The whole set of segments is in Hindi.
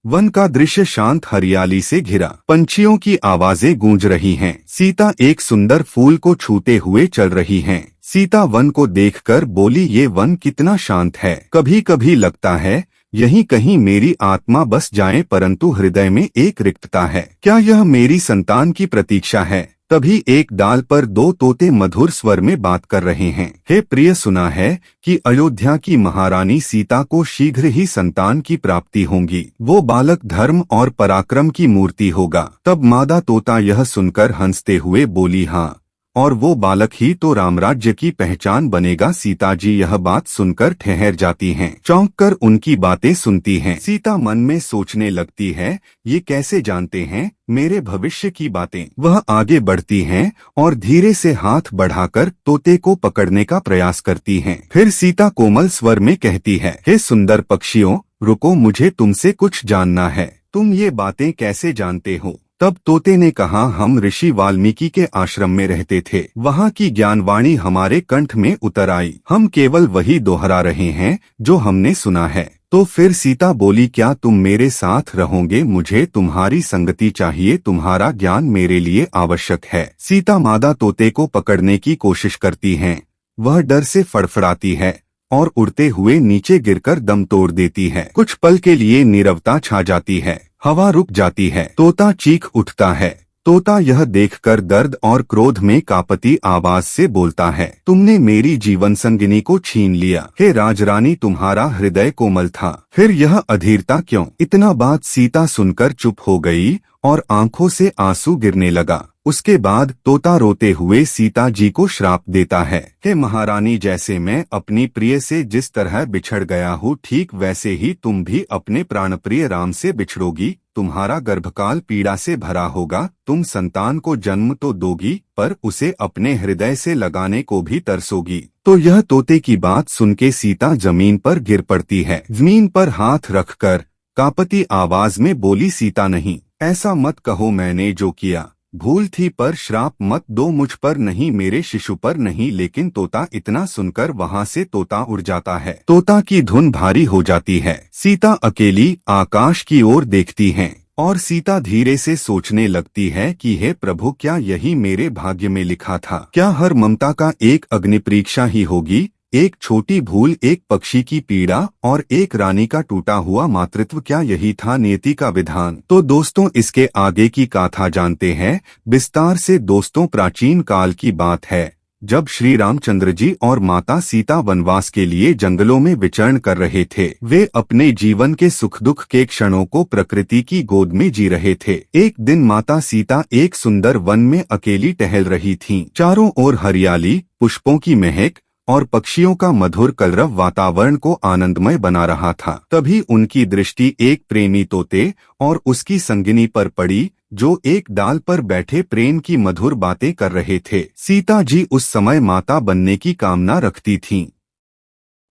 वन का दृश्य शांत हरियाली से घिरा, पंछियों की आवाजें गूंज रही हैं। सीता एक सुंदर फूल को छूते हुए चल रही हैं। सीता वन को देखकर बोली, ये वन कितना शांत है। कभी कभी लगता है यहीं कहीं मेरी आत्मा बस जाए, परंतु हृदय में एक रिक्तता है। क्या यह मेरी संतान की प्रतीक्षा है? तभी एक डाल पर दो तोते मधुर स्वर में बात कर रहे हैं। हे प्रिय, सुना है कि अयोध्या की महारानी सीता को शीघ्र ही संतान की प्राप्ति होगी। वो बालक धर्म और पराक्रम की मूर्ति होगा। तब मादा तोता यह सुनकर हंसते हुए बोली, हाँ, और वो बालक ही तो रामराज्य की पहचान बनेगा। सीता जी यह बात सुनकर ठहर जाती हैं, चौंक कर उनकी बातें सुनती हैं। सीता मन में सोचने लगती है, ये कैसे जानते हैं मेरे भविष्य की बातें। वह आगे बढ़ती हैं और धीरे से हाथ बढ़ाकर तोते को पकड़ने का प्रयास करती हैं। फिर सीता कोमल स्वर में कहती है, हे सुंदर पक्षियों, रुको, मुझे तुमसे कुछ जानना है। तुम ये बातें कैसे जानते हो? तब तोते ने कहा, हम ऋषि वाल्मीकि के आश्रम में रहते थे। वहाँ की ज्ञानवाणी हमारे कंठ में उतर आई। हम केवल वही दोहरा रहे हैं जो हमने सुना है। तो फिर सीता बोली, क्या तुम मेरे साथ रहोगे? मुझे तुम्हारी संगति चाहिए। तुम्हारा ज्ञान मेरे लिए आवश्यक है। सीता मादा तोते को पकड़ने की कोशिश करती हैं। वह डर से फड़फड़ाती है और उड़ते हुए नीचे गिरकर दम तोड़ देती है। कुछ पल के लिए नीरवता छा जाती है। हवा रुक जाती है। तोता चीख उठता है। तोता यह देखकर दर्द और क्रोध में कांपती आवाज से बोलता है, तुमने मेरी जीवन संगिनी को छीन लिया। हे राजरानी, तुम्हारा हृदय कोमल था, फिर यह अधीरता क्यों? इतना बात सीता सुनकर चुप हो गई और आंखों से आंसू गिरने लगा। उसके बाद तोता रोते हुए सीता जी को श्राप देता है, हे महारानी, जैसे मैं अपनी प्रिय से जिस तरह बिछड़ गया हूँ, ठीक वैसे ही तुम भी अपने प्राणप्रिय राम से बिछड़ोगी। तुम्हारा गर्भकाल पीड़ा से भरा होगा। तुम संतान को जन्म तो दोगी, पर उसे अपने हृदय से लगाने को भी तरसोगी। तो यह तोते की बात सुनके सीता जमीन पर गिर पड़ती है। जमीन पर हाथ रखकर कांपती आवाज में बोली, सीता नहीं, ऐसा मत कहो। मैंने जो किया भूल थी, पर श्राप मत दो मुझ पर नहीं, मेरे शिशु पर नहीं। लेकिन तोता इतना सुनकर वहां से तोता उड़ जाता है। तोता की धुन भारी हो जाती है। सीता अकेली आकाश की ओर देखती हैं और सीता धीरे से सोचने लगती है कि हे प्रभु, क्या यही मेरे भाग्य में लिखा था? क्या हर ममता का एक अग्नि परीक्षा ही होगी? एक छोटी भूल, एक पक्षी की पीड़ा और एक रानी का टूटा हुआ मातृत्व, क्या यही था नियति का विधान? तो दोस्तों, इसके आगे की गाथा जानते हैं विस्तार से। दोस्तों, प्राचीन काल की बात है जब श्री रामचंद्र जी और माता सीता वनवास के लिए जंगलों में विचरण कर रहे थे। वे अपने जीवन के सुख दुख के क्षणों को प्रकृति की गोद में जी रहे थे। एक दिन माता सीता एक सुंदर वन में अकेली टहल रही थीं। चारों ओर हरियाली, पुष्पों की महक और पक्षियों का मधुर कलरव वातावरण को आनंदमय बना रहा था। तभी उनकी दृष्टि एक प्रेमी तोते और उसकी संगिनी पर पड़ी, जो एक डाल पर बैठे प्रेम की मधुर बातें कर रहे थे। सीता जी उस समय माता बनने की कामना रखती थीं।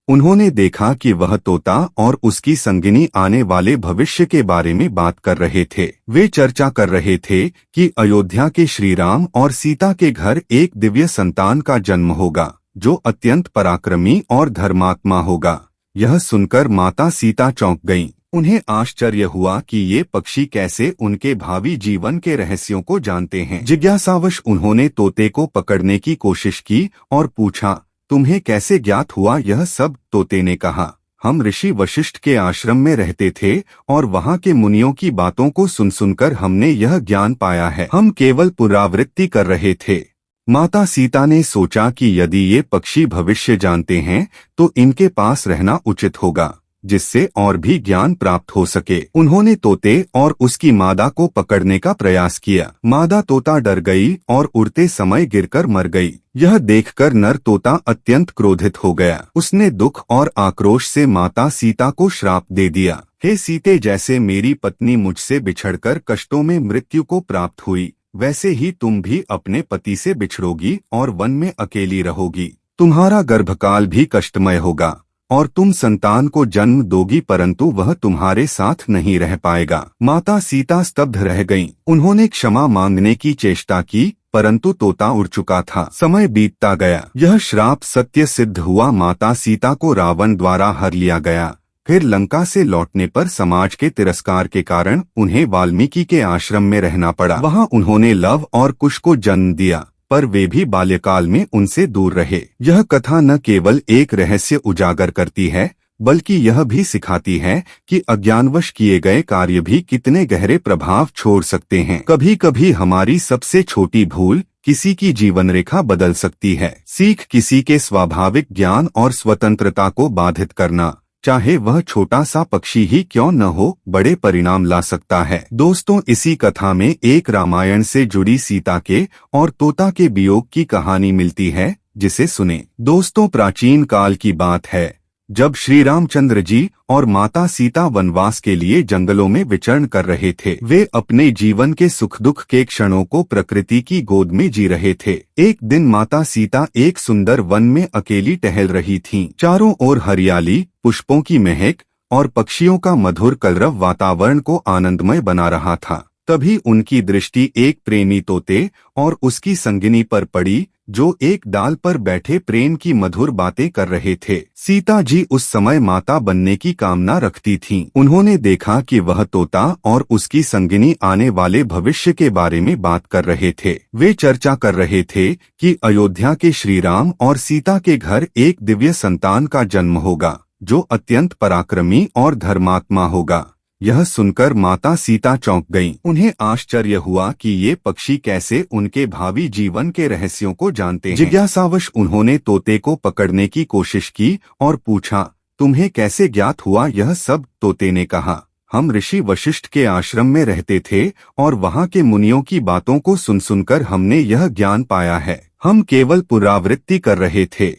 उन्होंने देखा कि वह तोता और उसकी संगिनी आने वाले भविष्य के बारे में बात कर रहे थे। वे चर्चा कर रहे थे कि अयोध्या के श्री राम और सीता के घर एक दिव्य संतान का जन्म होगा, जो अत्यंत पराक्रमी और धर्मात्मा होगा। यह सुनकर माता सीता चौंक गईं। उन्हें आश्चर्य हुआ कि ये पक्षी कैसे उनके भावी जीवन के रहस्यों को जानते हैं। जिज्ञासावश उन्होंने तोते को पकड़ने की कोशिश की और पूछा, तुम्हें कैसे ज्ञात हुआ यह सब? तोते ने कहा, हम ऋषि वशिष्ठ के आश्रम में रहते थे और वहाँ के मुनियों की बातों को सुन सुनकर हमने यह ज्ञान पाया है। हम केवल पुनरावृत्ति कर रहे थे। माता सीता ने सोचा कि यदि ये पक्षी भविष्य जानते हैं तो इनके पास रहना उचित होगा, जिससे और भी ज्ञान प्राप्त हो सके। उन्होंने तोते और उसकी मादा को पकड़ने का प्रयास किया। मादा तोता डर गई और उड़ते समय गिरकर मर गई। यह देखकर नर तोता अत्यंत क्रोधित हो गया। उसने दुख और आक्रोश से माता सीता को श्राप दे दिया, हे सीते, जैसे मेरी पत्नी मुझसे बिछड़कर कष्टों में मृत्यु को प्राप्त हुई, वैसे ही तुम भी अपने पति से बिछड़ोगी और वन में अकेली रहोगी। तुम्हारा गर्भकाल भी कष्टमय होगा और तुम संतान को जन्म दोगी, परंतु वह तुम्हारे साथ नहीं रह पाएगा। माता सीता स्तब्ध रह गईं। उन्होंने क्षमा मांगने की चेष्टा की, परंतु तोता उड़ चुका था। समय बीतता गया। यह श्राप सत्य सिद्ध हुआ। माता सीता को रावण द्वारा हर लिया गया। फिर लंका से लौटने पर समाज के तिरस्कार के कारण उन्हें वाल्मीकि के आश्रम में रहना पड़ा। वहां उन्होंने लव और कुश को जन्म दिया, पर वे भी बाल्यकाल में उनसे दूर रहे। यह कथा न केवल एक रहस्य उजागर करती है, बल्कि यह भी सिखाती है कि अज्ञानवश किए गए कार्य भी कितने गहरे प्रभाव छोड़ सकते हैं। कभी कभी हमारी सबसे छोटी भूल किसी की जीवन रेखा बदल सकती है। सीख किसी के स्वाभाविक ज्ञान और स्वतंत्रता को बाधित करना, चाहे वह छोटा सा पक्षी ही क्यों न हो, बड़े परिणाम ला सकता है। दोस्तों, इसी कथा में एक रामायण से जुड़ी सीता के और तोता के वियोग की कहानी मिलती है, जिसे सुने। दोस्तों, प्राचीन काल की बात है, जब श्री रामचंद्र जी और माता सीता वनवास के लिए जंगलों में विचरण कर रहे थे। वे अपने जीवन के सुख दुख के क्षणों को प्रकृति की गोद में जी रहे थे। एक दिन माता सीता एक सुंदर वन में अकेली टहल रही थीं। चारों ओर हरियाली, पुष्पों की महक और पक्षियों का मधुर कलरव वातावरण को आनंदमय बना रहा था। तभी उनकी दृष्टि एक प्रेमी तोते और उसकी संगिनी पर पड़ी, जो एक डाल पर बैठे प्रेम की मधुर बातें कर रहे थे। सीता जी उस समय माता बनने की कामना रखती थीं। उन्होंने देखा कि वह तोता और उसकी संगिनी आने वाले भविष्य के बारे में बात कर रहे थे। वे चर्चा कर रहे थे कि अयोध्या के श्री राम और सीता के घर एक दिव्य संतान का जन्म होगा, जो अत्यंत पराक्रमी और धर्मात्मा होगा। यह सुनकर माता सीता चौंक गईं। उन्हें आश्चर्य हुआ कि ये पक्षी कैसे उनके भावी जीवन के रहस्यों को जानते हैं। जिज्ञासावश उन्होंने तोते को पकड़ने की कोशिश की और पूछा, तुम्हें कैसे ज्ञात हुआ यह सब? तोते ने कहा, हम ऋषि वशिष्ठ के आश्रम में रहते थे और वहाँ के मुनियों की बातों को सुन सुनकर हमने यह ज्ञान पाया है। हम केवल पुनरावृत्ति कर रहे थे।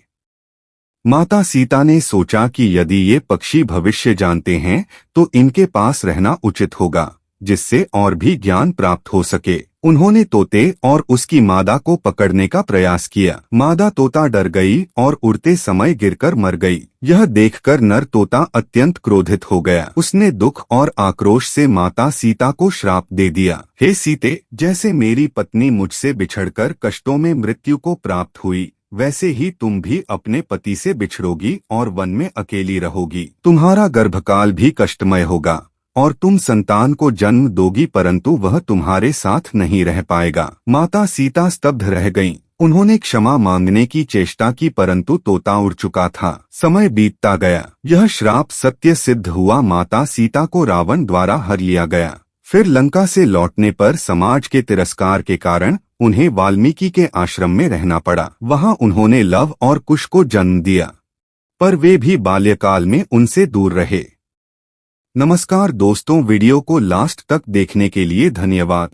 माता सीता ने सोचा कि यदि ये पक्षी भविष्य जानते हैं तो इनके पास रहना उचित होगा, जिससे और भी ज्ञान प्राप्त हो सके। उन्होंने तोते और उसकी मादा को पकड़ने का प्रयास किया। मादा तोता डर गई और उड़ते समय गिरकर मर गई। यह देखकर नर तोता अत्यंत क्रोधित हो गया। उसने दुख और आक्रोश से माता सीता को श्राप दे दिया, हे सीते, जैसे मेरी पत्नी मुझसे बिछड़कर कष्टों में मृत्यु को प्राप्त हुई, वैसे ही तुम भी अपने पति से बिछड़ोगी और वन में अकेली रहोगी। तुम्हारा गर्भकाल भी कष्टमय होगा और तुम संतान को जन्म दोगी, परंतु वह तुम्हारे साथ नहीं रह पाएगा। माता सीता स्तब्ध रह गईं। उन्होंने क्षमा मांगने की चेष्टा की, परंतु तोता उड़ चुका था। समय बीतता गया। यह श्राप सत्य सिद्ध हुआ। माता सीता को रावण द्वारा हर लिया गया। फिर लंका से लौटने पर समाज के तिरस्कार के कारण उन्हें वाल्मीकि के आश्रम में रहना पड़ा। वहां उन्होंने लव और कुश को जन्म दिया, पर वे भी बाल्यकाल में उनसे दूर रहे। नमस्कार दोस्तों, वीडियो को लास्ट तक देखने के लिए धन्यवाद।